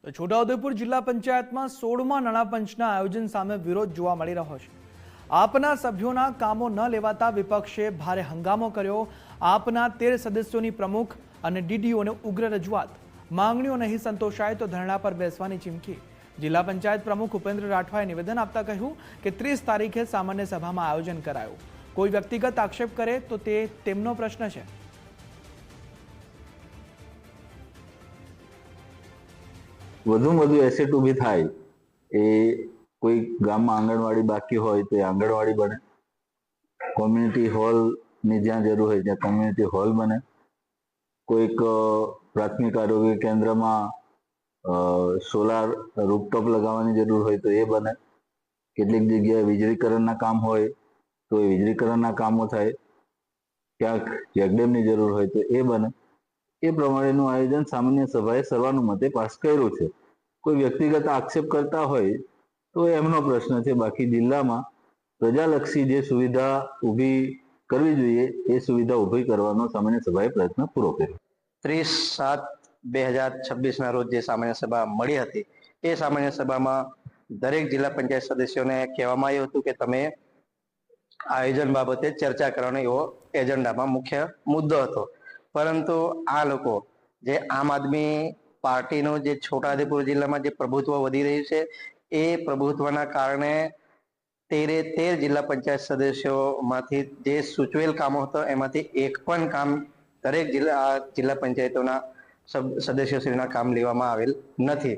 તો છોટાઉદેપુર જિલ્લા પંચાયતમાં 16મા નાણાં પંચના આયોજન સામે વિરોધ જોવા મળી રહ્યો છે। આપના સભ્યોના કામો ન લેવાતા વિપક્ષે ભારે હંગામો કર્યો। આપના 13 સદસ્યોની પ્રમુખ અને ડીડીઓને ઉગ્ર રજૂઆત। માંગણીઓ નહીં સંતોષાય તો ધરણા પર બેસવાની ચીમકી। જિલ્લા પંચાયત પ્રમુખ ઉપેન્દ્ર રાઠવાએ નિવેદન આપતા કહ્યું કે 30 તારીખે સામાન્ય સભામાં આયોજન કરાયું। કોઈ વ્યક્તિગત આક્ષેપ કરે તો તે તેમનો પ્રશ્ન છે। વધુમાં વધુ એસેટ ઊભી થાય એ કોઈ ગામમાં આંગણવાડી બાકી હોય તો એ આંગણવાડી બને, કોમ્યુનિટી હોલની જ્યાં જરૂર હોય ત્યાં કોમ્યુનિટી હોલ બને, કોઈક પ્રાથમિક આરોગ્ય કેન્દ્રમાં સોલાર રૂફટોપ લગાવવાની જરૂર હોય તો એ બને, કેટલીક જગ્યાએ વીજળીકરણના કામ હોય તો એ વીજળીકરણના કામો થાય, ક્યાંક ચેકડેમની જરૂર હોય તો એ બને। એ પ્રમાણેનું આયોજન સામાન્ય સભાએ સર્વાનુમતે પાસ કર્યું છે। કોઈ વ્યક્તિગત આક્ષેપ કરતા હોય તો એમનો પ્રશ્ન છે। બાકી જિલ્લામાં પ્રજાલક્ષી જે સુવિધા ઊભી કરવી જોઈએ એ સુવિધા ઊભી કરવાનો સામાન્ય સભાએ પ્રયત્ન પૂરો કર્યો। 30/7/2026 રોજ જે સામાન્ય સભા મળી હતી એ સામાન્ય સભામાં દરેક જિલ્લા પંચાયત સદસ્યોને કહેવામાં આવ્યું હતું કે તમે આયોજન બાબતે ચર્ચા કરવાનો એવો એજન્ડામાં મુખ્ય મુદ્દો હતો। પરંતુ આ લોકો જે આમ આદમી પાર્ટીનું જે છોટાઉદેપુર જિલ્લામાં જે પ્રભુત્વ વધી રહ્યું છે એ પ્રભુત્વના કારણે 13 જિલ્લા પંચાયત સદસ્યોમાંથી જે સૂચવેલ કામો હતો એમાંથી એક પણ કામ દરેક જિલ્લા પંચાયતોના સદસ્યશ્રીના કામ લેવામાં આવેલ નથી।